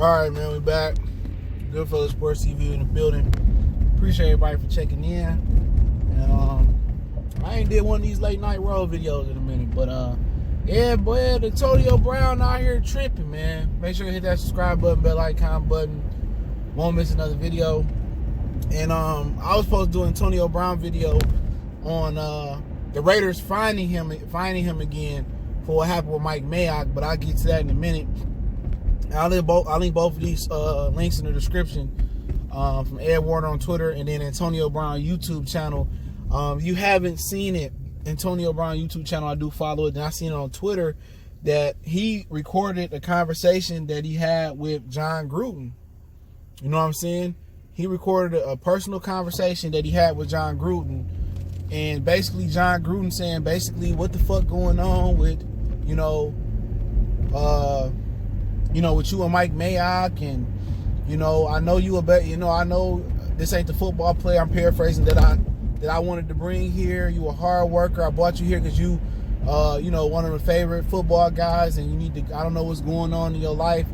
All right, man, we back. Goodfellas Sports TV in the building. Appreciate everybody for checking in. And I ain't did one of these late night road videos in a minute, but yeah, boy, Antonio Brown out here tripping, man. Make sure you hit that subscribe button, bell icon button. Won't miss another video. And I was supposed to do an Antonio Brown video on the Raiders finding him again for what happened with Mike Mayock, but I'll get to that in a minute. I'll link both of these links in the description from Ed Warner on Twitter and then Antonio Brown YouTube channel. You haven't seen it, Antonio Brown YouTube channel, I do follow it, and I seen it on Twitter that he recorded a conversation that he had with John Gruden. You know what I'm saying? He recorded a personal conversation that he had with John Gruden, and basically John Gruden saying basically what the fuck going on with, with you and Mike Mayock, and I know you a bet. I know this ain't the football player, I'm paraphrasing, that I wanted to bring here. You a hard worker. I brought you here because you, one of the favorite football guys, and you need to. I don't know what's going on in your life.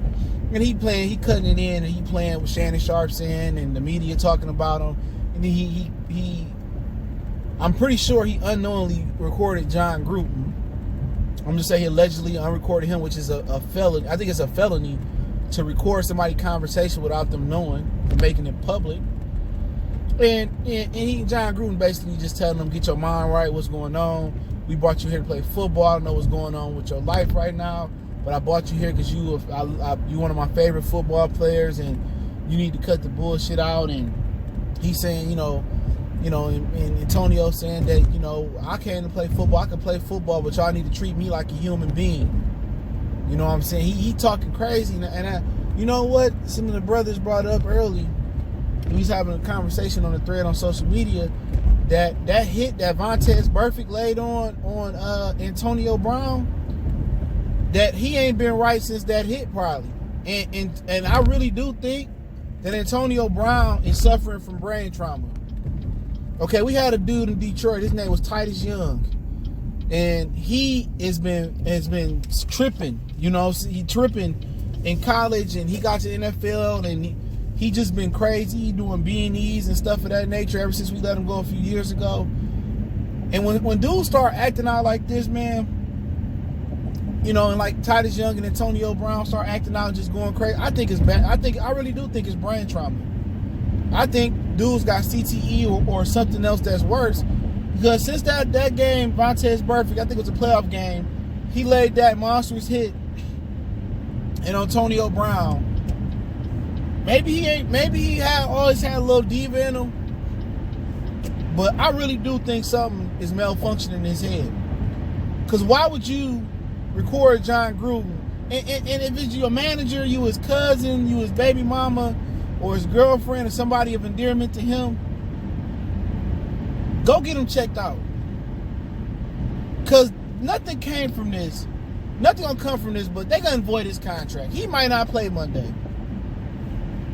And he cutting it in, and he playing with Shannon Sharp's in, and the media talking about him. And he I'm pretty sure he unknowingly recorded John Gruden. I'm just saying he allegedly unrecorded him, which is a felony. I think it's a felony to record somebody's conversation without them knowing and making it public. And John Gruden basically just telling them, get your mind right, what's going on. We brought you here to play football. I don't know what's going on with your life right now, but I brought you here because you one of my favorite football players, and you need to cut the bullshit out. And he's saying, and Antonio saying that, I came to play football. I can play football, but y'all need to treat me like a human being. You know what I'm saying? He talking crazy. And you know what? Some of the brothers brought up early. We was having a conversation on the thread on social media that hit that Vontaze Burfict laid on Antonio Brown, that he ain't been right since that hit probably. And I really do think that Antonio Brown is suffering from brain trauma. Okay, we had a dude in Detroit. His name was Titus Young, and he has been tripping. He tripping in college, and he got to the NFL, and he just been crazy. He doing B&Es and stuff of that nature ever since we let him go a few years ago. And when dudes start acting out like this, man, and like Titus Young and Antonio Brown start acting out and just going crazy, I think it's bad. I really do think it's brain trauma. I think dudes got CTE or something else that's worse, because since that game, Vontaze Burfict, I think it was a playoff game, he laid that monstrous hit, and Antonio Brown, maybe he always had a little diva in him, but I really do think something is malfunctioning in his head. Because why would you record John Gruden, and if it's your manager, you his cousin, you his baby mama, or his girlfriend, or somebody of endearment to him, go get him checked out. Because nothing came from this. Nothing gonna come from this, but they gonna void his contract. He might not play Monday.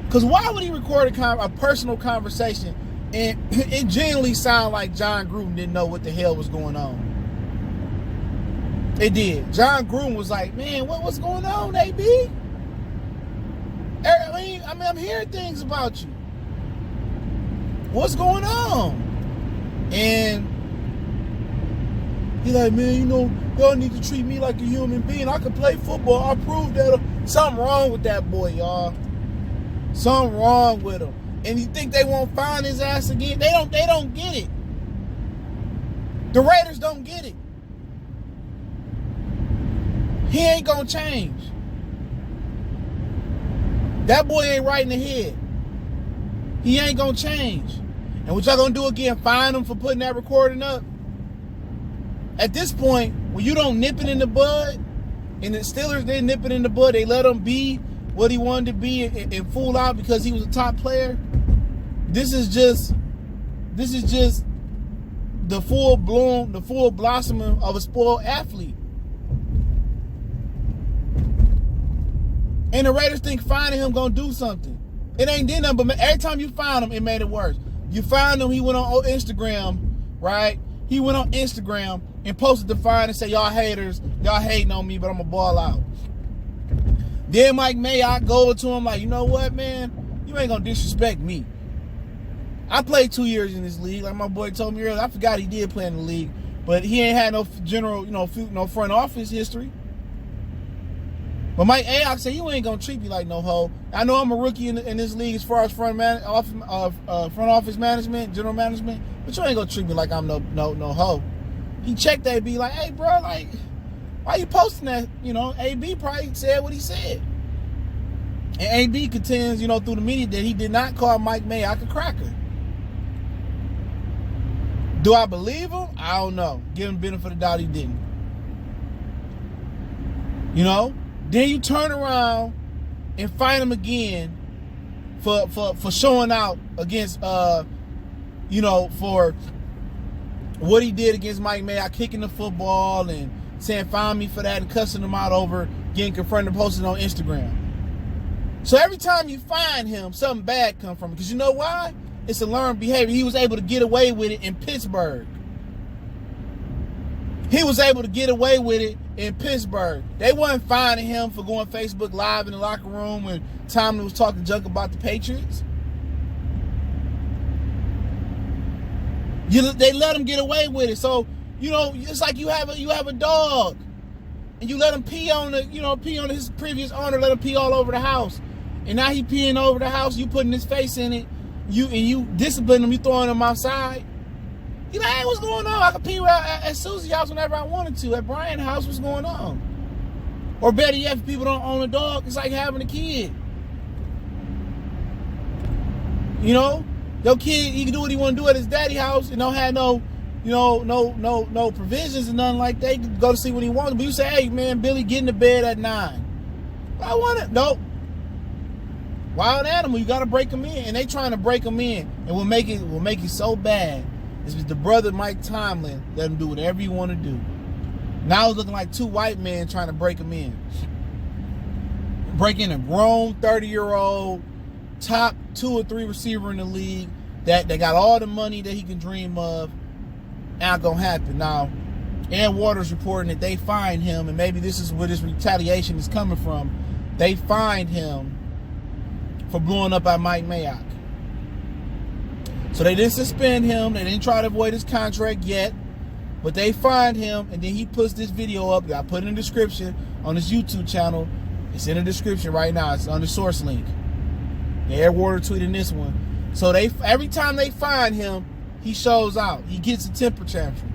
Because why would he record a personal conversation and it genuinely sound like John Gruden didn't know what the hell was going on? It did. John Gruden was like, man, what's going on, AB? I'm hearing things about you. What's going on? And he's like, man, y'all need to treat me like a human being. I can play football. I proved that. Something wrong with that boy, y'all. Something wrong with him. And you think they won't find his ass again? They don't get it. The Raiders don't get it. He ain't gonna change. That boy ain't right in the head. He ain't gonna change. And what y'all gonna do again? Fine him for putting that recording up? At this point, when you don't nip it in the bud, and the Steelers didn't nip it in the bud, they let him be what he wanted to be and fool out because he was a top player. This is just the full blossoming of a spoiled athlete. And the Raiders think finding him gonna do something. It ain't did nothing, but every time you found him, it made it worse. You found him, he went on Instagram, right? He went on Instagram and posted the find and said, y'all haters, y'all hating on me, but I'm gonna ball out. Then Mike Mayock go to him like, you know what, man? You ain't gonna disrespect me. I played 2 years in this league. Like my boy told me earlier, I forgot he did play in the league. But he ain't had no general, no front office history. But Mike Mayock said, you ain't gonna treat me like no hoe. I know I'm a rookie in this league as far as front office management, general management, but you ain't gonna treat me like I'm no hoe. He checked AB like, hey bro, like, why you posting that? AB probably said what he said. And AB contends, through the media that he did not call Mike Mayock a cracker. Do I believe him? I don't know. Give him the benefit of the doubt he didn't. Then you turn around and fight him again for showing out against for what he did against Mike Mayock, kicking the football and saying find me for that and cussing him out over getting confronted and posting on Instagram. So every time you find him, something bad comes from it. Because you know why? It's a learned behavior. He was able to get away with it in Pittsburgh. He was able to get away with it in Pittsburgh. They wasn't finding him for going Facebook Live in the locker room when Tomlin was talking junk about the Patriots. They let him get away with it. So, it's like you have a dog and you let him pee on his previous owner, let him pee all over the house. And now he peeing over the house, you putting his face in it, you discipline him, you throwing him outside. You like, hey, what's going on? I could pee at Susie's house whenever I wanted to. At Brian's house, what's going on? Or better yet, if people don't own a dog, it's like having a kid. Your kid, he can do what he want to do at his daddy's house and don't have no provisions and nothing like that. He can go to sleep when he wants. But you say, hey man, Billy, get in the bed at 9. I want it. Nope. Wild animal, you gotta break him in. And they trying to break him in. And will make it so bad. It's the brother Mike Tomlin let him do whatever you want to do. Now it's looking like two white men trying to break him in. Break in a grown 30-year-old top 2 or 3 receiver in the league that they got all the money that he can dream of. Not gonna happen. Now, Ed Waters reporting that they fined him, and maybe this is where this retaliation is coming from. They fined him for blowing up at Mike Mayock. So they didn't suspend him. They didn't try to avoid his contract yet. But they fined him, and then he puts this video up that I put in the description on his YouTube channel. It's in the description right now. It's on the source link. Ed Waters tweeting this one. So every time they find him, he shows out. He gets a temper tantrum.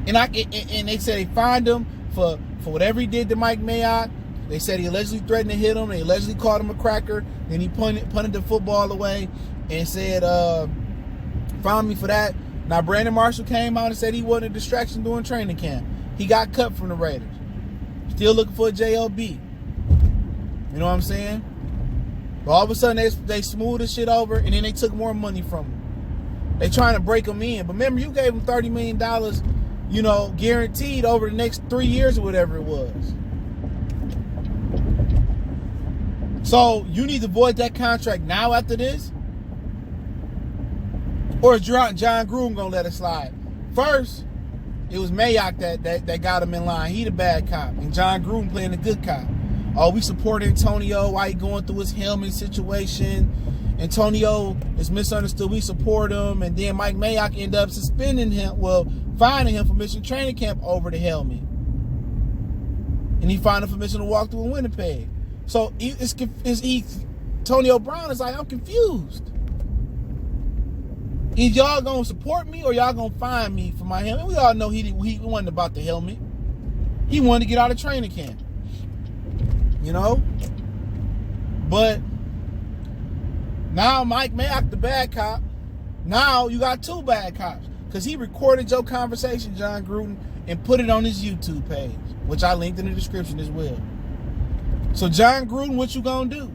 And they said they fined him for whatever he did to Mike Mayock. They said he allegedly threatened to hit him. They allegedly called him a cracker. Then he punted the football away and said, find me for that. Now, Brandon Marshall came out and said he wasn't a distraction during training camp. He got cut from the Raiders. Still looking for a JLB. You know what I'm saying? But all of a sudden, they smoothed this shit over, and then they took more money from him. They trying to break him in. But remember, you gave him $30 million, guaranteed over the next 3 years or whatever it was. So, you need to void that contract now after this? Or is John Gruden going to let it slide? First, it was Mayock that got him in line. He the bad cop. And John Gruden playing the good cop. Oh, we support Antonio while he going through his helmet situation. Antonio is misunderstood. We support him. And then Mike Mayock ended up suspending him. Well, fining him for missing training camp over the helmet. And he fined him for missing a walkthrough in Winnipeg. So Antonio Brown is like, I'm confused. Is y'all gonna support me or y'all gonna fine me for my helmet? We all know he wasn't about the helmet. He wanted to get out of training camp. But now Mike Mayock the bad cop. Now you got 2 bad cops. Because he recorded your conversation, John Gruden, and put it on his YouTube page, which I linked in the description as well. So John Gruden, what you gonna do?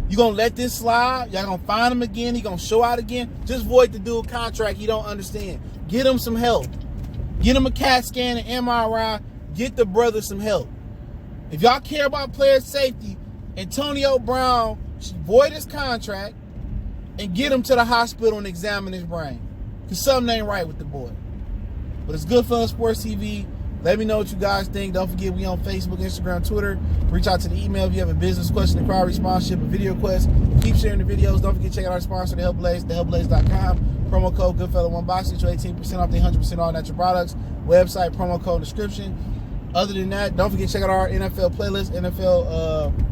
You gonna let this slide? Y'all gonna find him again? He gonna show out again? Just void the dude contract he don't understand. Get him some help. Get him a CAT scan and MRI. Get the brother some help. If y'all care about player safety, Antonio Brown should void his contract and get him to the hospital and examine his brain. Because something ain't right with the boy. But it's Goodfellas Sports TV. Let me know what you guys think. Don't forget, we on Facebook, Instagram, Twitter. Reach out to the email if you have a business question, inquiry, sponsorship, or video request. Keep sharing the videos. Don't forget to check out our sponsor, The Help Blaze, thehelpblaze.com. Promo code Goodfella1Box. Get you 18% off the 100% all natural products. Website, promo code, description. Other than that, don't forget to check out our NFL playlist,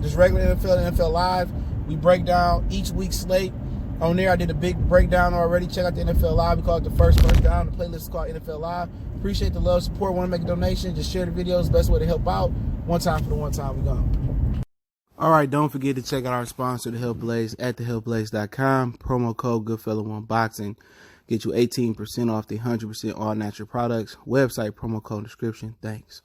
just regular NFL, NFL Live. We break down each week's slate. On there, I did a big breakdown already. Check out the NFL Live. We call it the first down. The playlist is called NFL Live. Appreciate the love, support. Want to make a donation? Just share the videos. Best way to help out. One time for the one time we gone. All right, don't forget to check out our sponsor, The Help Blaze, at thehelpblaze.com. Promo code Goodfella1Boxing. Get you 18% off the 100% all natural products. Website, promo code, description. Thanks.